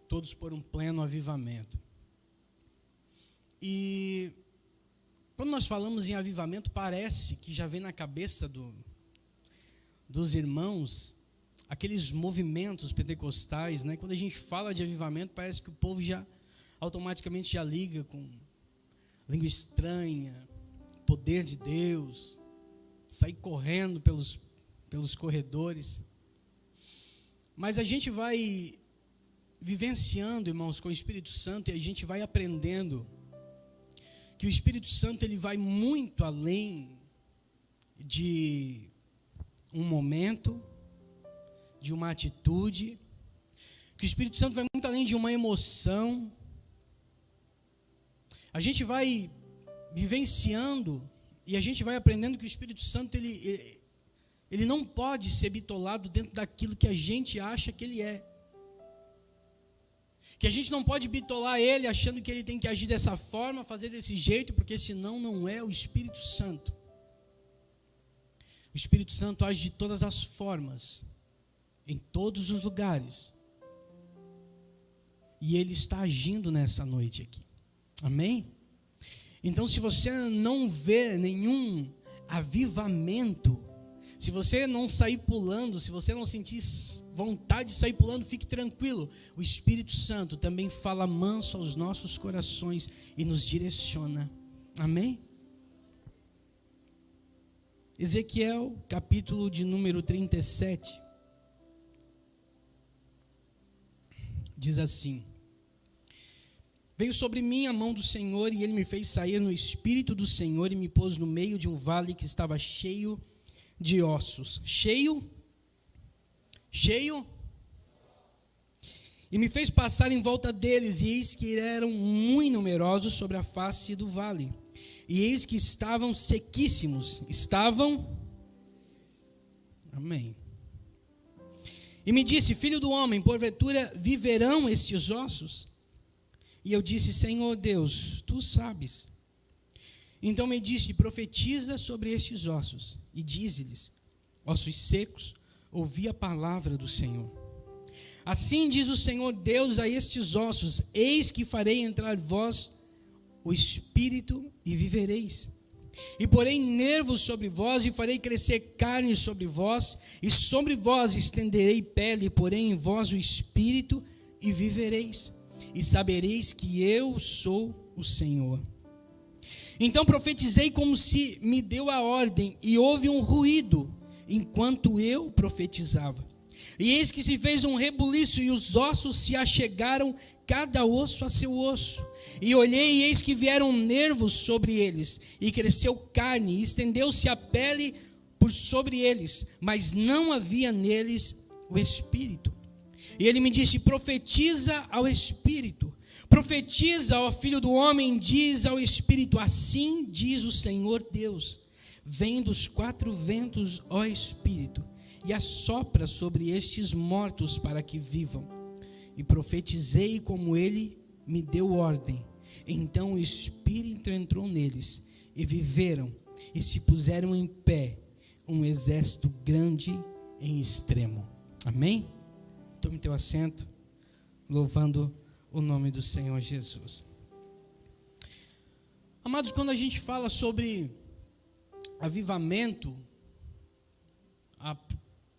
todos por um pleno avivamento. E quando nós falamos em avivamento, parece que já vem na cabeça dos irmãos aqueles movimentos pentecostais, né? Quando a gente fala de avivamento, parece que o povo já automaticamente já liga com língua estranha, poder de Deus, sair correndo pelos corredores. Mas a gente vai vivenciando, irmãos, com o Espírito Santo, e a gente vai aprendendo que o Espírito Santo ele vai muito além de um momento, de uma atitude, que o Espírito Santo vai muito além de uma emoção. A gente vai vivenciando e a gente vai aprendendo que o Espírito Santo ele não pode ser bitolado dentro daquilo que a gente acha que ele é. Que a gente não pode bitolar ele achando que ele tem que agir dessa forma, fazer desse jeito, porque senão não é o Espírito Santo. O Espírito Santo age de todas as formas, em todos os lugares. E ele está agindo nessa noite aqui. Amém? Então, se você não vê nenhum avivamento, se você não sair pulando, se você não sentir vontade de sair pulando, fique tranquilo. O Espírito Santo também fala manso aos nossos corações e nos direciona. Amém? Ezequiel, capítulo de número 37. Diz assim: veio sobre mim a mão do Senhor, e ele me fez sair no Espírito do Senhor, e me pôs no meio de um vale que estava cheio de ossos. Cheio, e me fez passar em volta deles, e eis que eram muito numerosos sobre a face do vale, e eis que estavam sequíssimos. Amém. E me disse: filho do homem, porventura viverão estes ossos? E eu disse: Senhor Deus, tu sabes. Então me disse: profetiza sobre estes ossos, e dize-lhes: ossos secos, ouvi a palavra do Senhor. Assim diz o Senhor Deus a estes ossos: eis que farei entrar vós o Espírito, e vivereis. E porei nervos sobre vós, e farei crescer carne sobre vós, e sobre vós estenderei pele, e porei em vós o Espírito, e vivereis. E sabereis que eu sou o Senhor. Então profetizei como se me deu a ordem, e houve um ruído, enquanto eu profetizava. E eis que se fez um rebuliço, e os ossos se achegaram, cada osso a seu osso. E olhei, e eis que vieram nervos sobre eles, e cresceu carne, e estendeu-se a pele por sobre eles, mas não havia neles o Espírito. E ele me disse: profetiza ao Espírito, profetiza, ó filho do homem, diz ao Espírito: assim diz o Senhor Deus, vem dos quatro ventos, ó Espírito, e assopra sobre estes mortos para que vivam. E profetizei como ele me deu ordem. Então o Espírito entrou neles, e viveram, e se puseram em pé, um exército grande em extremo. Amém? Tome teu assento, louvando o nome do Senhor Jesus. Amados, quando a gente fala sobre avivamento, a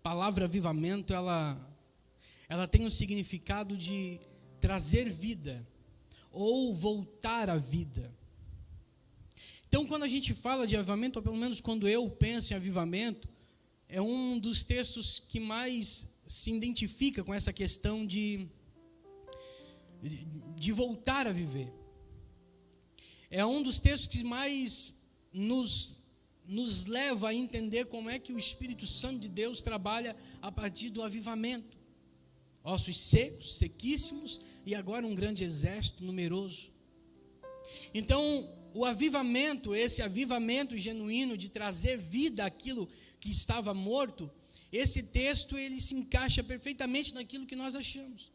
palavra avivamento, ela tem o significado de trazer vida, ou voltar à vida. Então, quando a gente fala de avivamento, ou pelo menos quando eu penso em avivamento, é um dos textos que mais se identifica com essa questão de voltar a viver. É um dos textos que mais nos leva a entender como é que o Espírito Santo de Deus trabalha a partir do avivamento. Ossos secos, sequíssimos, e agora um grande exército numeroso. Então, o avivamento, esse avivamento genuíno de trazer vida àquilo que estava morto, esse texto ele se encaixa perfeitamente naquilo que nós achamos.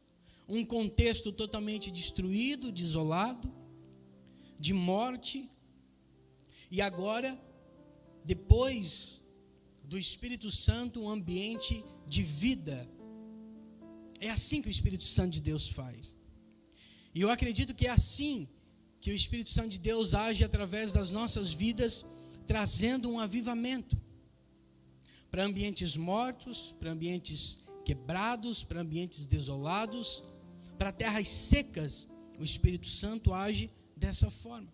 Um contexto totalmente destruído, desolado, de morte, e agora, depois do Espírito Santo, um ambiente de vida. É assim que o Espírito Santo de Deus faz. E eu acredito que é assim que o Espírito Santo de Deus age através das nossas vidas, trazendo um avivamento para ambientes mortos, para ambientes quebrados, para ambientes desolados, para terras secas. O Espírito Santo age dessa forma.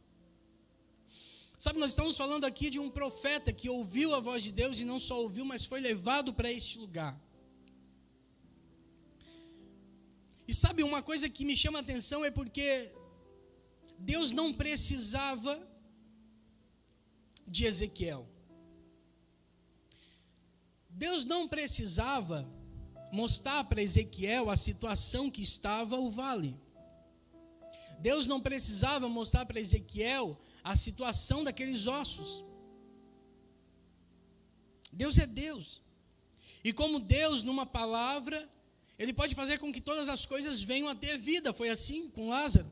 Sabe, nós estamos falando aqui de um profeta que ouviu a voz de Deus e não só ouviu, mas foi levado para este lugar. E sabe, uma coisa que me chama a atenção é porque Deus não precisava de Ezequiel. Deus não precisava mostrar para Ezequiel a situação que estava o vale. Deus não precisava mostrar para Ezequiel a situação daqueles ossos. Deus é Deus. E como Deus, numa palavra, Ele pode fazer com que todas as coisas venham a ter vida. Foi assim com Lázaro.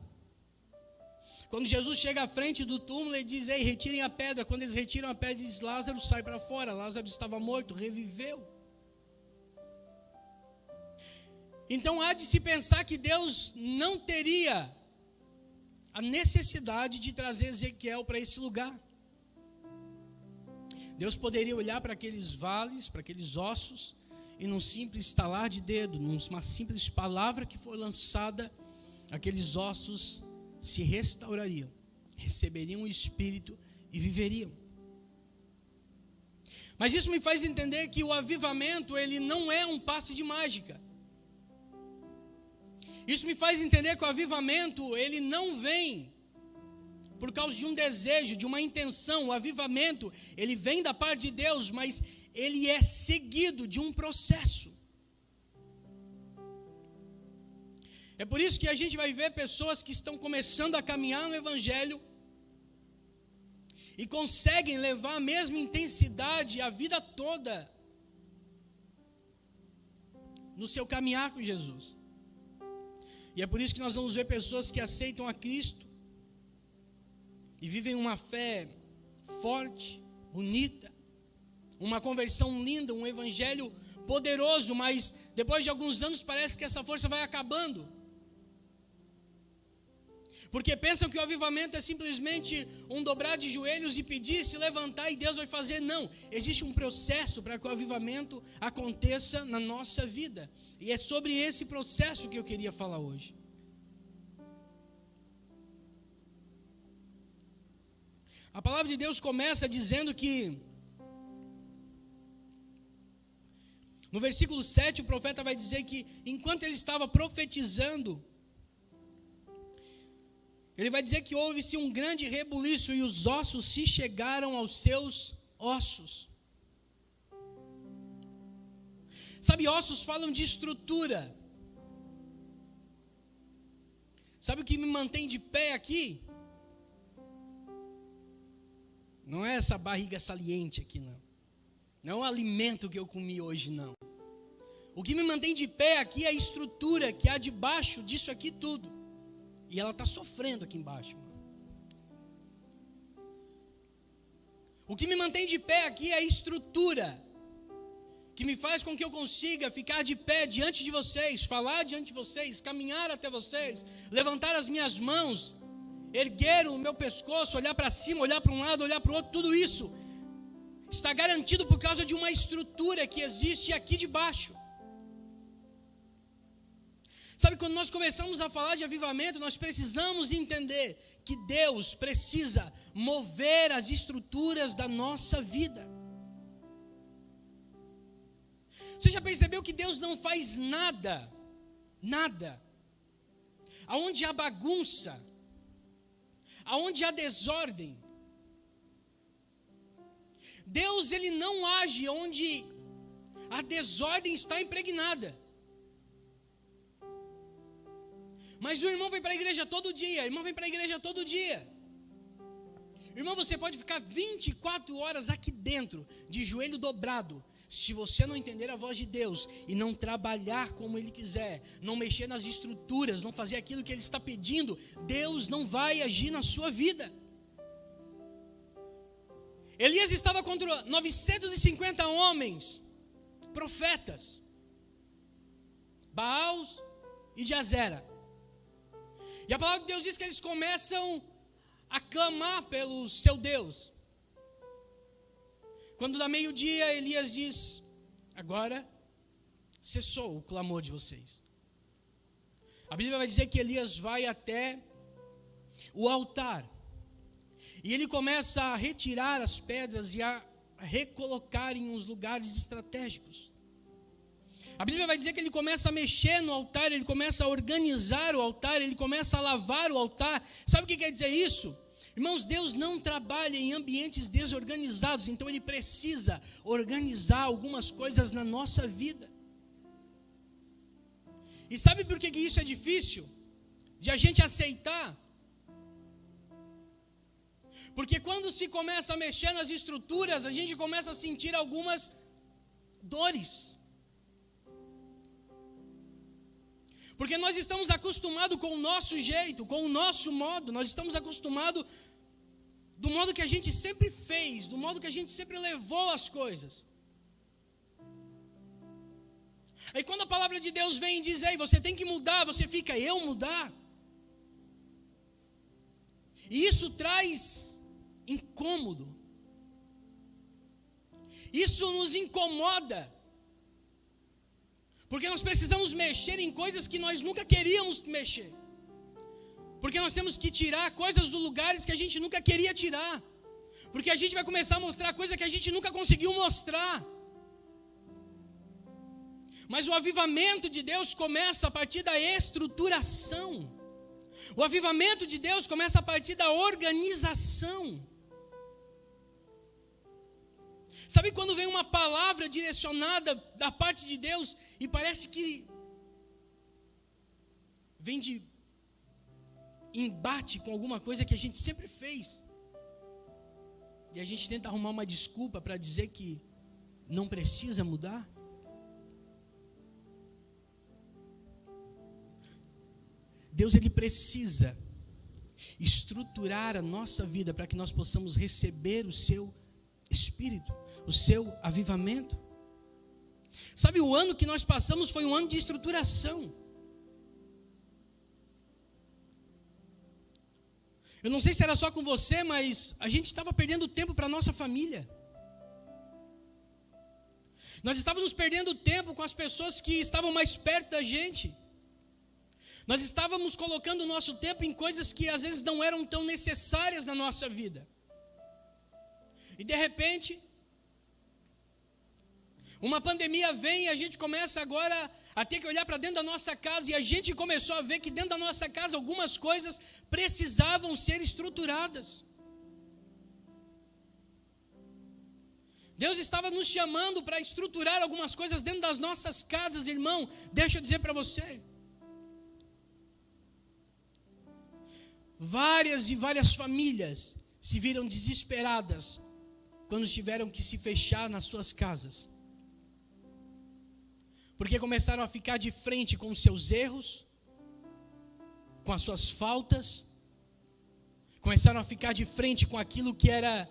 Quando Jesus chega à frente do túmulo, Ele diz: ei, retirem a pedra. Quando eles retiram a pedra, diz: Lázaro, sai para fora. Lázaro estava morto, reviveu. Então há de se pensar que Deus não teria a necessidade de trazer Ezequiel para esse lugar. Deus poderia olhar para aqueles vales, para aqueles ossos, e num simples estalar de dedo, numa simples palavra que foi lançada, aqueles ossos se restaurariam, receberiam o Espírito e viveriam. Mas isso me faz entender que o avivamento, ele não é um passe de mágica. Isso me faz entender que o avivamento, ele não vem por causa de um desejo, de uma intenção. O avivamento, ele vem da parte de Deus, mas ele é seguido de um processo. É por isso que a gente vai ver pessoas que estão começando a caminhar no Evangelho e conseguem levar a mesma intensidade a vida toda no seu caminhar com Jesus. E é por isso que nós vamos ver pessoas que aceitam a Cristo e vivem uma fé forte, bonita, uma conversão linda, um evangelho poderoso, mas depois de alguns anos parece que essa força vai acabando. Porque pensam que o avivamento é simplesmente um dobrar de joelhos e pedir, se levantar e Deus vai fazer. Não, existe um processo para que o avivamento aconteça na nossa vida. E é sobre esse processo que eu queria falar hoje. A palavra de Deus começa dizendo que, no versículo 7, o profeta vai dizer que enquanto ele estava profetizando, ele vai dizer que houve-se um grande rebuliço e os ossos se chegaram aos seus ossos. Sabe, ossos falam de estrutura. Sabe o que me mantém de pé aqui? Não é essa barriga saliente aqui, não. Não é o alimento que eu comi hoje, não. O que me mantém de pé aqui é a estrutura que há debaixo disso aqui tudo. E ela está sofrendo aqui embaixo. O que me mantém de pé aqui é a estrutura que me faz com que eu consiga ficar de pé diante de vocês, falar diante de vocês, caminhar até vocês, levantar as minhas mãos, erguer o meu pescoço, olhar para cima, olhar para um lado, olhar para o outro. Tudo isso está garantido por causa de uma estrutura que existe aqui debaixo. Sabe, quando nós começamos a falar de avivamento, nós precisamos entender que Deus precisa mover as estruturas da nossa vida. Você já percebeu que Deus não faz nada, aonde há bagunça, aonde há desordem? Deus, ele não age onde a desordem está impregnada. Mas o irmão vem para a igreja todo dia, Irmão, você pode ficar 24 horas aqui dentro, de joelho dobrado. Se você não entender a voz de Deus e não trabalhar como Ele quiser, não mexer nas estruturas, não fazer aquilo que Ele está pedindo, Deus não vai agir na sua vida. Elias estava contra 950 homens, profetas, Baal e de Azera. E a palavra de Deus diz que eles começam a clamar pelo seu Deus. Quando dá meio-dia, Elias diz: agora cessou o clamor de vocês. A Bíblia vai dizer que Elias vai até o altar. E ele começa a retirar as pedras e a recolocar em uns lugares estratégicos. A Bíblia vai dizer que ele começa a mexer no altar, ele começa a organizar o altar, ele começa a lavar o altar. Sabe o que quer dizer isso? Irmãos, Deus não trabalha em ambientes desorganizados, então Ele precisa organizar algumas coisas na nossa vida. E sabe por que isso é difícil de a gente aceitar? Porque quando se começa a mexer nas estruturas, a gente começa a sentir algumas dores. Porque nós estamos acostumados com o nosso jeito, com o nosso modo. Nós estamos acostumados do modo que a gente sempre fez, do modo que a gente sempre levou as coisas. Aí quando a palavra de Deus vem e diz: ei, você tem que mudar, você fica: eu mudar? E isso traz incômodo. Isso nos incomoda. Porque nós precisamos mexer em coisas que nós nunca queríamos mexer. Porque nós temos que tirar coisas dos lugares que a gente nunca queria tirar. Porque a gente vai começar a mostrar coisas que a gente nunca conseguiu mostrar. Mas o avivamento de Deus começa a partir da estruturação. O avivamento de Deus começa a partir da organização. Sabe quando vem uma palavra direcionada da parte de Deus e parece que vem de embate com alguma coisa que a gente sempre fez, e a gente tenta arrumar uma desculpa para dizer que não precisa mudar? Deus, Ele precisa estruturar a nossa vida para que nós possamos receber o seu Espírito, o seu avivamento. Sabe, o ano que nós passamos foi um ano de estruturação. Eu não sei se era só com você, mas a gente estava perdendo tempo para a nossa família. Nós estávamos perdendo tempo com as pessoas que estavam mais perto da gente. Nós estávamos colocando o nosso tempo em coisas que às vezes não eram tão necessárias na nossa vida. E de repente, uma pandemia vem e a gente começa agora a ter que olhar para dentro da nossa casa. E a gente começou a ver que dentro da nossa casa algumas coisas precisavam ser estruturadas. Deus estava nos chamando para estruturar algumas coisas dentro das nossas casas, irmão. Deixa eu dizer para você. Várias e várias famílias se viram desesperadas quando tiveram que se fechar nas suas casas. Porque começaram a ficar de frente com os seus erros, com as suas faltas. Começaram a ficar de frente com aquilo que era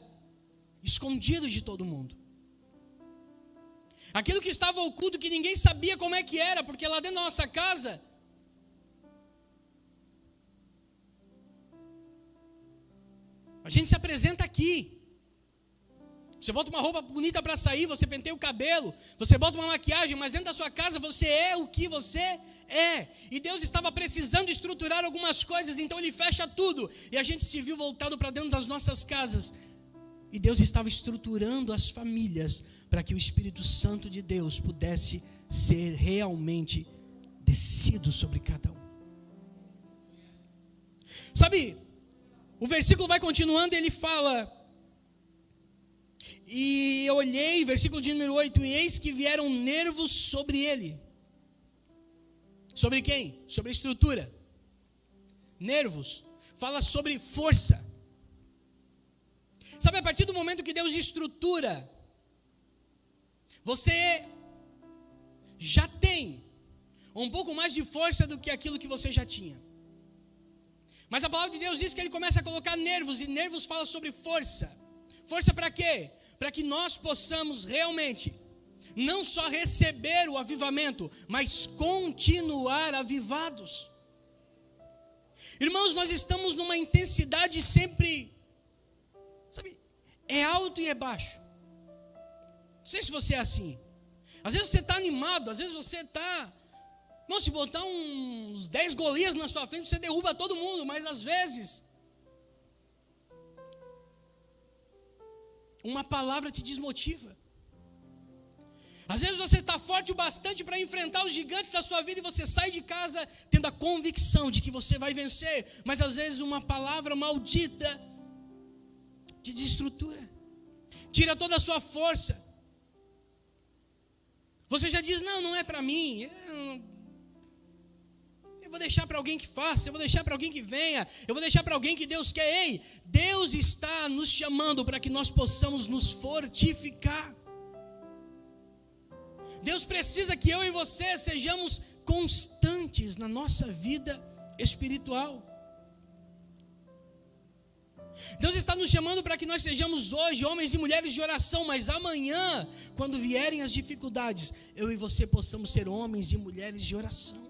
escondido de todo mundo. Aquilo que estava oculto, que ninguém sabia como é que era, porque lá dentro da nossa casa, a gente se apresenta aqui. Você bota uma roupa bonita para sair, você penteia o cabelo, você bota uma maquiagem, mas dentro da sua casa você é o que você é. E Deus estava precisando estruturar algumas coisas, então Ele fecha tudo. E a gente se viu voltado para dentro das nossas casas. E Deus estava estruturando as famílias para que o Espírito Santo de Deus pudesse ser realmente descido sobre cada um. Sabe, o versículo vai continuando e ele fala: e eu olhei, versículo de número 8, e eis que vieram nervos sobre ele. Sobre quem? Sobre a estrutura. Nervos. Fala sobre força. Sabe, a partir do momento que Deus estrutura, você já tem um pouco mais de força do que aquilo que você já tinha. Mas a palavra de Deus diz que Ele começa a colocar nervos, e nervos fala sobre força. Força para quê? Para que nós possamos realmente não só receber o avivamento, mas continuar avivados. Irmãos, nós estamos numa intensidade sempre, sabe, é alto e é baixo. Não sei se você é assim. Às vezes você está animado, às vezes você está... Não, se botar uns 10 Golias na sua frente, você derruba todo mundo. Mas às vezes, uma palavra te desmotiva. Às vezes você está forte o bastante para enfrentar os gigantes da sua vida e você sai de casa tendo a convicção de que você vai vencer. Mas às vezes uma palavra maldita te desestrutura, tira toda a sua força. Você já diz, não é para mim, eu vou deixar para alguém que faça, eu vou deixar para alguém que venha, eu vou deixar para alguém que Deus quer. Ei, Deus está nos chamando para que nós possamos nos fortificar. Deus precisa que eu e você sejamos constantes na nossa vida espiritual. Deus está nos chamando para que nós sejamos hoje homens e mulheres de oração, mas amanhã, quando vierem as dificuldades, eu e você possamos ser homens e mulheres de oração.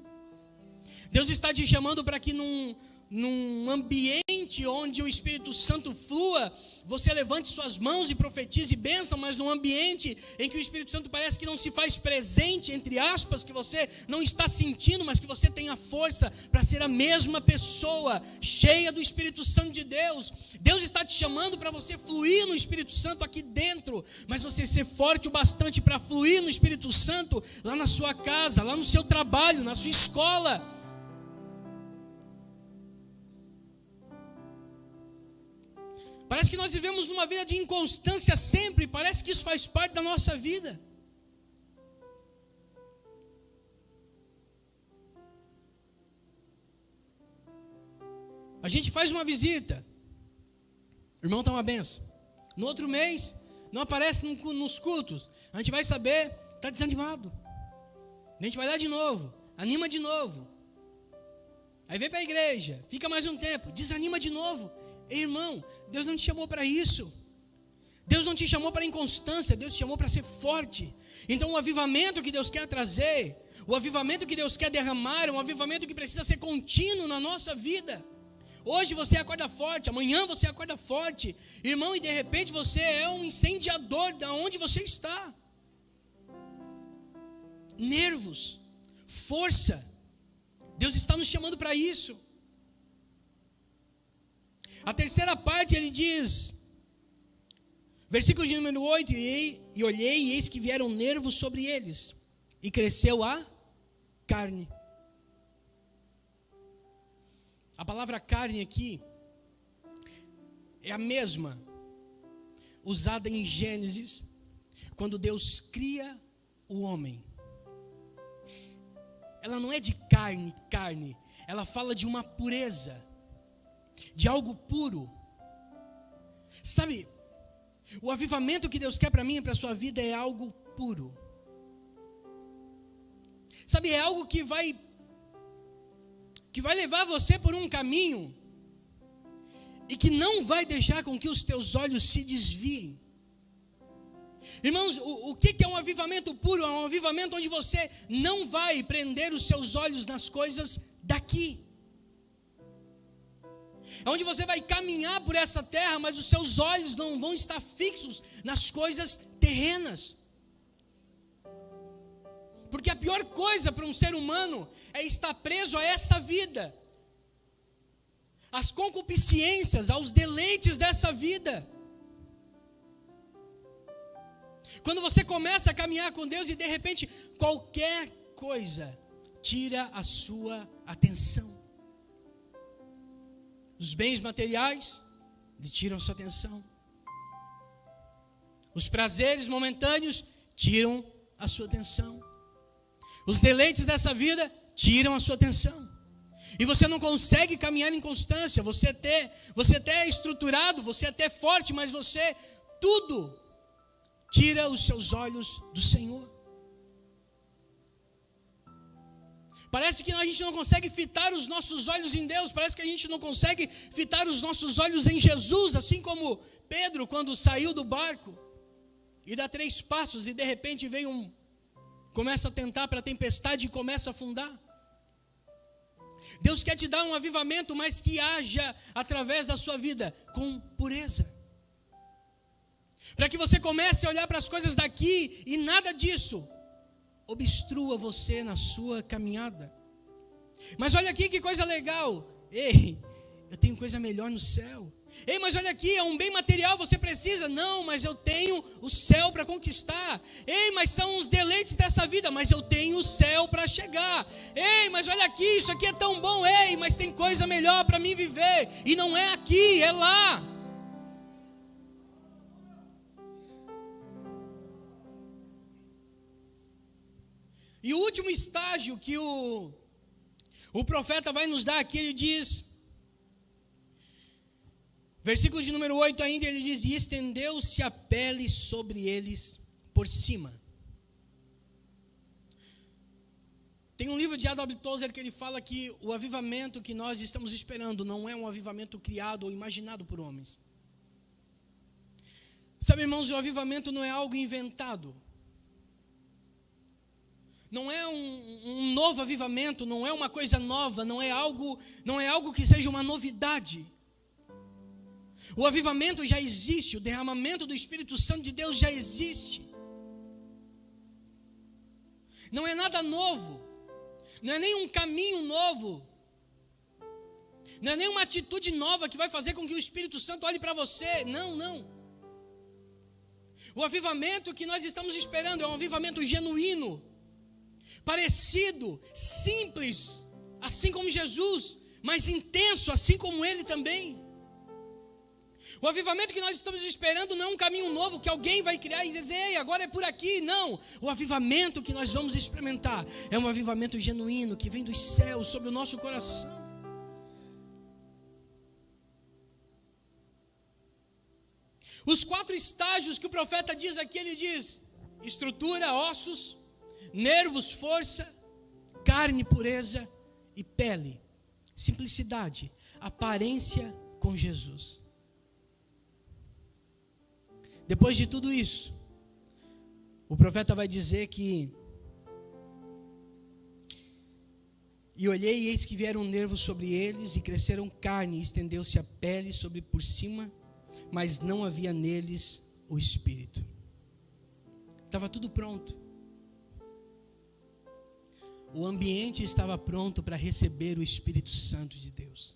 Deus está te chamando para que num ambiente onde o Espírito Santo flua, você levante suas mãos e profetize bênção, mas num ambiente em que o Espírito Santo parece que não se faz presente, entre aspas, que você não está sentindo, mas que você tenha força para ser a mesma pessoa, cheia do Espírito Santo de Deus. Deus está te chamando para você fluir no Espírito Santo aqui dentro, mas você ser forte o bastante para fluir no Espírito Santo lá na sua casa, lá no seu trabalho, na sua escola. Parece que nós vivemos numa vida de inconstância sempre, parece que isso faz parte da nossa vida. A gente faz uma visita, o irmão está uma benção. No outro mês, não aparece nos cultos, a gente vai saber, está desanimado. A gente vai lá de novo, anima de novo. Aí vem para a igreja, fica mais um tempo, desanima de novo. Irmão, Deus não te chamou para isso. Deus não te chamou para inconstância, Deus te chamou para ser forte. Então o avivamento que Deus quer trazer, o avivamento que Deus quer derramar, é um avivamento que precisa ser contínuo na nossa vida. Hoje você acorda forte, amanhã você acorda forte, irmão, e de repente você é um incendiador de onde você está. Nervos, força, Deus está nos chamando para isso. A terceira parte ele diz, versículo de número 8, e olhei e eis que vieram nervos sobre eles, e cresceu a carne. A palavra carne aqui é a mesma usada em Gênesis, quando Deus cria o homem. Ela não é de carne, ela fala de uma pureza, de algo puro. Sabe, o avivamento que Deus quer para mim e para a sua vida é algo puro. Sabe, é algo que vai levar você por um caminho e que não vai deixar com que os teus olhos se desviem. Irmãos, o que é um avivamento puro? É um avivamento onde você não vai prender os seus olhos nas coisas daqui. É onde você vai caminhar por essa terra, mas os seus olhos não vão estar fixos nas coisas terrenas. Porque a pior coisa para um ser humano é estar preso a essa vida, às concupiscências, aos deleites dessa vida. Quando você começa a caminhar com Deus e de repente qualquer coisa tira a sua atenção. Os bens materiais lhe tiram sua atenção. Os prazeres momentâneos tiram a sua atenção. Os deleites dessa vida tiram a sua atenção. E você não consegue caminhar em constância. Você até é estruturado, você até é forte, mas você tudo tira os seus olhos do Senhor. Parece que a gente não consegue fitar os nossos olhos em Deus, parece que a gente não consegue fitar os nossos olhos em Jesus, assim como Pedro, quando saiu do barco e dá 3 passos e de repente começa a tentar para a tempestade e começa a afundar. Deus quer te dar um avivamento, mas que haja através da sua vida com pureza. Para que você comece a olhar para as coisas daqui e nada disso obstrua você na sua caminhada. Mas olha aqui que coisa legal. Ei, eu tenho coisa melhor no céu. Ei, mas olha aqui, é um bem material, você precisa? Não, mas eu tenho o céu para conquistar. Ei, mas são os deleites dessa vida, mas eu tenho o céu para chegar. Ei, mas olha aqui, isso aqui é tão bom. Ei, mas tem coisa melhor para mim viver. E não é aqui, é lá. E o último estágio que o profeta vai nos dar aqui, ele diz, versículo de número 8 ainda, ele diz: e estendeu-se a pele sobre eles por cima. Tem um livro de A.W. Tozer que ele fala que o avivamento que nós estamos esperando não é um avivamento criado ou imaginado por homens. Sabe, irmãos, o avivamento não é algo inventado. Não é um novo avivamento, não é uma coisa nova, não é algo que seja uma novidade. O avivamento já existe, o derramamento do Espírito Santo de Deus já existe. Não é nada novo, não é nem um caminho novo, não é nem uma atitude nova que vai fazer com que o Espírito Santo olhe para você. Não, não. O avivamento que nós estamos esperando é um avivamento genuíno, parecido, simples, assim como Jesus, mas intenso, assim como Ele também. O avivamento que nós estamos esperando não é um caminho novo que alguém vai criar e dizer: ei, agora é por aqui. Não, o avivamento que nós vamos experimentar é um avivamento genuíno, que vem dos céus sobre o nosso coração. Os 4 estágios que o profeta diz aqui, ele diz: estrutura, ossos, nervos, força, carne, pureza e pele, simplicidade, aparência com Jesus. Depois de tudo isso, o profeta vai dizer que: e olhei, e eis que vieram nervos sobre eles, e cresceram carne, e estendeu-se a pele sobre por cima, mas não havia neles o Espírito. Estava tudo pronto. O ambiente estava pronto para receber o Espírito Santo de Deus.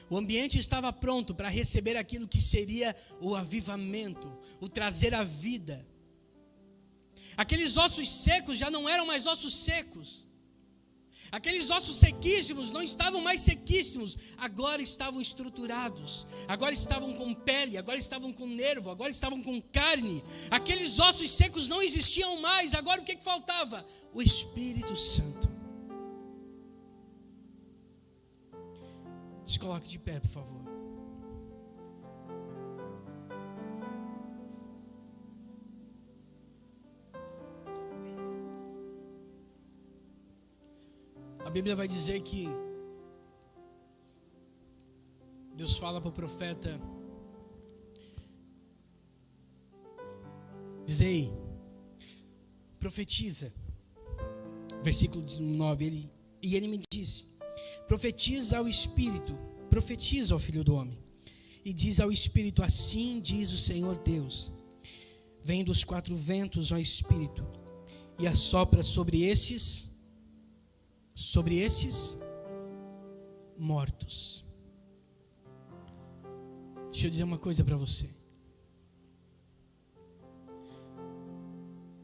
O ambiente estava pronto para receber aquilo que seria o avivamento, o trazer a vida. Aqueles ossos secos já não eram mais ossos secos. Aqueles ossos sequíssimos não estavam mais sequíssimos, agora estavam estruturados, agora estavam com pele, agora estavam com nervo, agora estavam com carne. Aqueles ossos secos não existiam mais, agora o que faltava? O Espírito Santo. Se coloque de pé, por favor. A Bíblia vai dizer que Deus fala para o profeta: diz aí, profetiza. Versículo 9, ele me disse: profetiza ao Espírito, profetiza ao Filho do Homem, e diz ao Espírito: assim diz o Senhor Deus, vem dos 4 ventos, ó Espírito, e assopra sobre esses mortos. Deixa eu dizer uma coisa para você.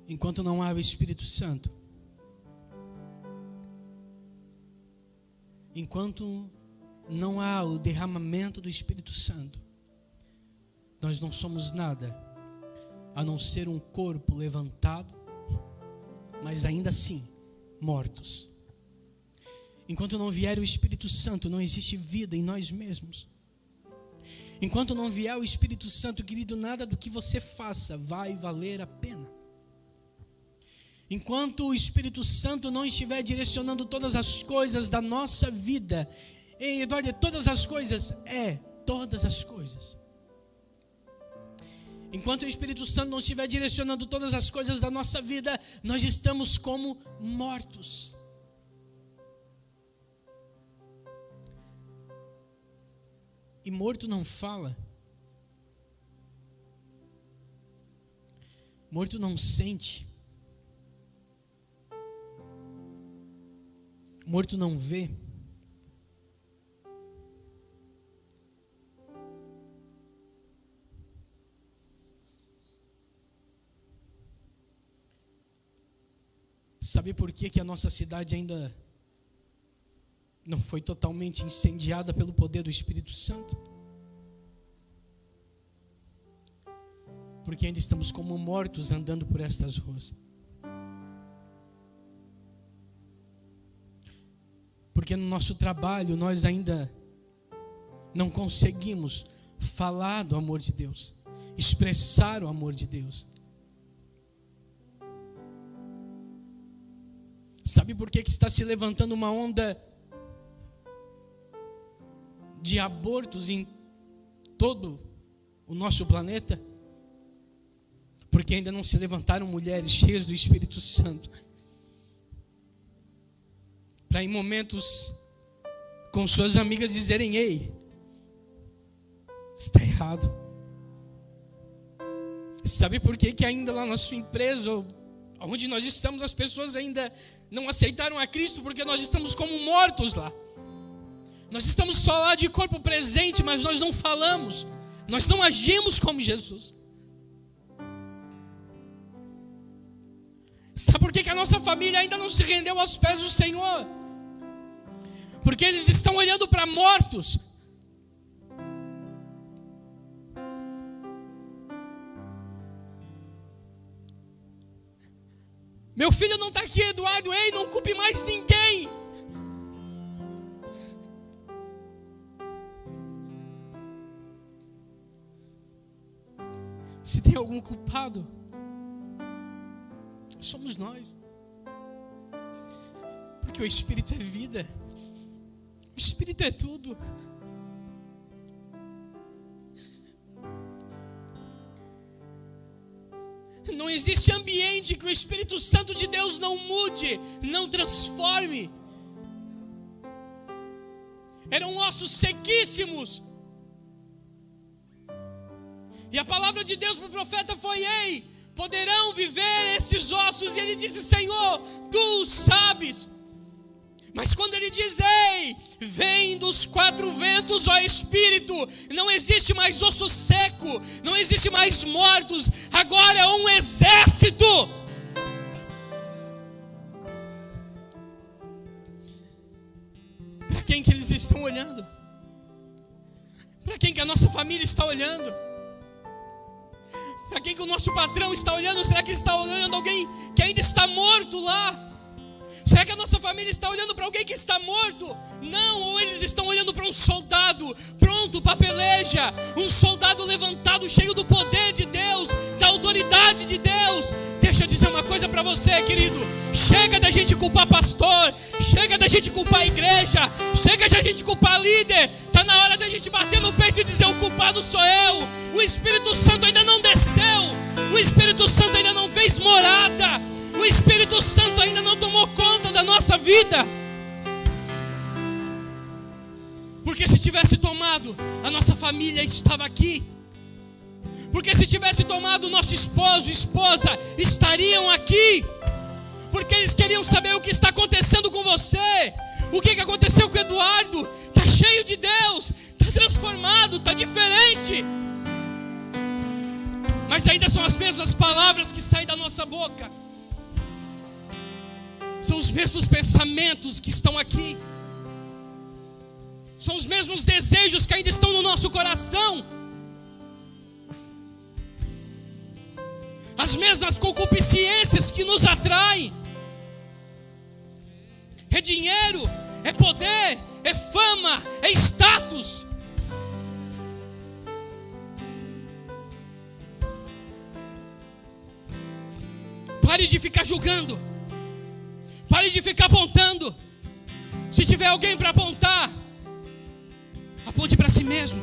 Enquanto não há o Espírito Santo, enquanto não há o derramamento do Espírito Santo, nós não somos nada a não ser um corpo levantado, mas ainda assim mortos. Enquanto não vier o Espírito Santo, não existe vida em nós mesmos. Enquanto não vier o Espírito Santo, querido, nada do que você faça vai valer a pena. Enquanto o Espírito Santo não estiver direcionando todas as coisas da nossa vida, Eduardo, todas as coisas, todas as coisas. Enquanto o Espírito Santo não estiver direcionando todas as coisas da nossa vida, nós estamos como mortos. E morto não fala. Morto não sente. Morto não vê. Sabe por que a nossa cidade ainda não foi totalmente incendiada pelo poder do Espírito Santo? Porque ainda estamos como mortos andando por estas ruas. Porque no nosso trabalho nós ainda não conseguimos falar do amor de Deus, expressar o amor de Deus. Sabe por que está se levantando uma onda de abortos em todo o nosso planeta? Porque ainda não se levantaram mulheres cheias do Espírito Santo para em momentos com suas amigas dizerem: ei, está errado. Sabe por que ainda lá na sua empresa, onde nós estamos, as pessoas ainda não aceitaram a Cristo? Porque nós estamos como mortos lá. Nós estamos só lá de corpo presente, mas nós não falamos, nós não agimos como Jesus. Sabe por que a nossa família ainda não se rendeu aos pés do Senhor? Porque eles estão olhando para mortos. Meu filho não está aqui, Eduardo. Ei, não culpe mais ninguém. Se tem algum culpado, somos nós. Porque o Espírito é vida. O Espírito é tudo. Não existe ambiente que o Espírito Santo de Deus não mude, não transforme. Eram ossos sequíssimos. E a palavra de Deus para o profeta foi: ei, poderão viver esses ossos? E ele disse: Senhor, tu sabes. Mas quando ele diz: ei, vem dos quatro ventos, ó Espírito, não existe mais osso seco, não existe mais mortos, agora é um exército. Para quem que eles estão olhando? Para quem que a nossa família está olhando? Para quem que o nosso patrão está olhando? Será que ele está olhando alguém que ainda está morto lá? Será que a nossa família está olhando para alguém que está morto? Não, ou eles estão olhando para um soldado pronto para a peleja, um soldado levantado, cheio do poder de Deus, da autoridade de Deus. Deixa eu dizer uma coisa para você, querido: chega da gente culpar pastor, chega da gente culpar a igreja, chega da gente culpar líder. Está na hora da gente bater no peito e dizer: o culpado sou eu. O Espírito Santo ainda não desceu, o Espírito Santo ainda não fez morada, o Espírito Santo ainda não tomou conta da nossa vida. Porque se tivesse tomado, a nossa família estava aqui. Porque se tivesse tomado, nosso esposo e esposa estariam aqui. Porque eles queriam saber o que está acontecendo com você. O que aconteceu com o Eduardo? Está cheio de Deus, está transformado, está diferente. Mas ainda são as mesmas palavras que saem da nossa boca. São os mesmos pensamentos que estão aqui. São os mesmos desejos que ainda estão no nosso coração. As mesmas concupiscências que nos atraem. É dinheiro, é poder, é fama, é status. Pare de ficar julgando. Pare de ficar apontando. Se tiver alguém para apontar, aponte para si mesmo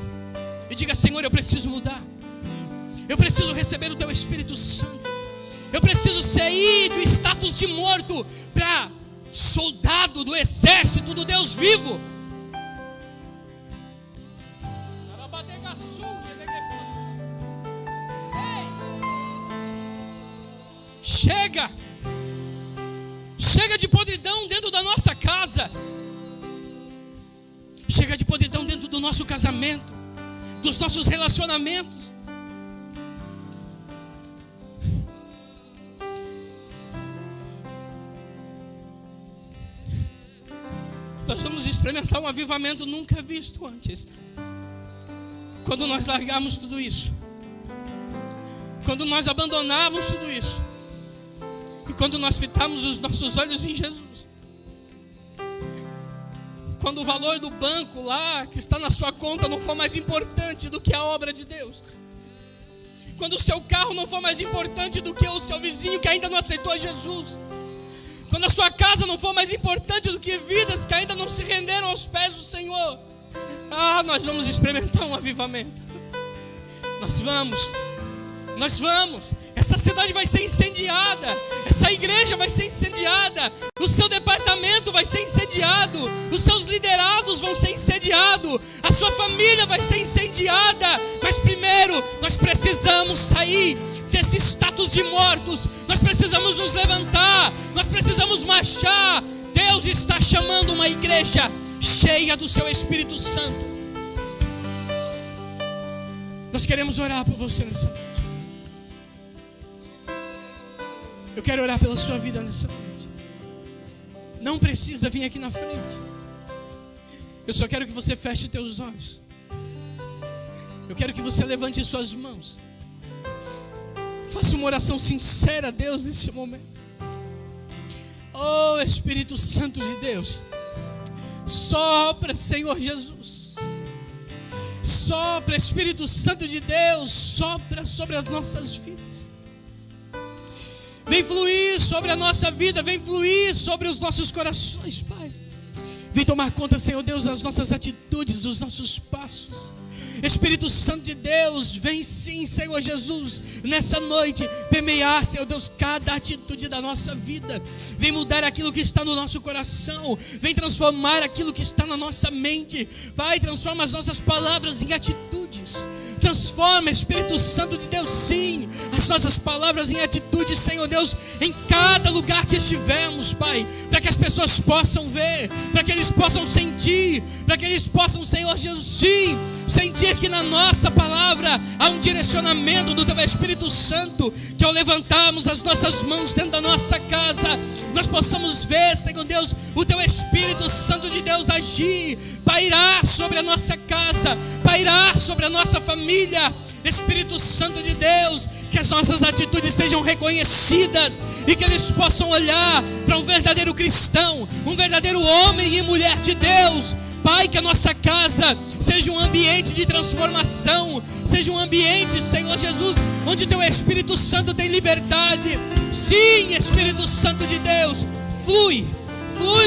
e diga: Senhor, eu preciso mudar. Eu preciso receber o Teu Espírito Santo. Eu preciso sair do status de morto para soldado do exército do Deus vivo. chega. Chega de podridão dentro da nossa casa. Chega de podridão dentro do nosso casamento, dos nossos relacionamentos. Nós vamos experimentar um avivamento nunca visto antes. Quando nós largarmos tudo isso. Quando nós abandonarmos tudo isso. E quando nós fitarmos os nossos olhos em Jesus. Quando o valor do banco lá, que está na sua conta, não for mais importante do que a obra de Deus. Quando o seu carro não for mais importante do que o seu vizinho que ainda não aceitou a Jesus. Quando a sua casa não for mais importante do que vidas que ainda não se renderam aos pés do Senhor. Nós vamos experimentar um avivamento. Nós vamos. Essa cidade vai ser incendiada. Essa igreja vai ser incendiada. O seu departamento vai ser incendiado. Os seus liderados vão ser incendiados. A sua família vai ser incendiada. Mas primeiro, nós precisamos sair desse status de mortos. Nós precisamos nos levantar. Nós precisamos marchar. Deus está chamando uma igreja cheia do seu Espírito Santo. Nós queremos orar por você nessa noite. Eu quero orar pela sua vida nessa noite. Não precisa vir aqui na frente. Eu só quero que você feche os teus olhos. Eu quero que você levante suas mãos. Faça uma oração sincera a Deus nesse momento. Oh Espírito Santo de Deus, sopra, Senhor Jesus. Sopra, Espírito Santo de Deus, sopra sobre as nossas vidas. Vem fluir sobre a nossa vida, vem fluir sobre os nossos corações, Pai. Vem tomar conta, Senhor Deus, das nossas atitudes, dos nossos passos. Espírito Santo de Deus, vem sim, Senhor Jesus, nessa noite, permear, Senhor Deus, cada atitude da nossa vida. Vem mudar aquilo que está no nosso coração. Vem transformar aquilo que está na nossa mente. Pai, transforma as nossas palavras em atitudes. Transforma, Espírito Santo de Deus, sim, as nossas palavras em atitudes, Senhor Deus, em cada lugar que estivermos, Pai, para que as pessoas possam ver, para que eles possam sentir, para que eles possam, Senhor Jesus, sim, sentir que na nossa palavra há um direcionamento do Teu Espírito Santo, que ao levantarmos as nossas mãos dentro da nossa casa, nós possamos ver, Senhor Deus, o Teu Espírito Santo de Deus agir, pairar sobre a nossa casa, pairar sobre a nossa família. Espírito Santo de Deus, que as nossas atitudes sejam reconhecidas e que eles possam olhar para um verdadeiro cristão, um verdadeiro homem e mulher de Deus. Pai, que a nossa casa seja um ambiente de transformação, seja um ambiente, Senhor Jesus, onde Teu Espírito Santo tem liberdade. Sim, Espírito Santo de Deus, flui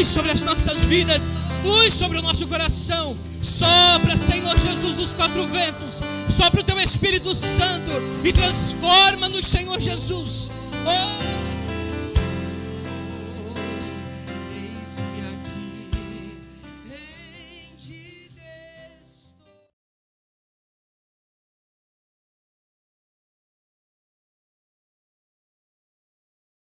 sobre as nossas vidas, flui sobre o nosso coração. Sopra, Senhor Jesus, dos quatro ventos, sopra o Teu Espírito Santo e transforma-nos, Senhor Jesus. Oh!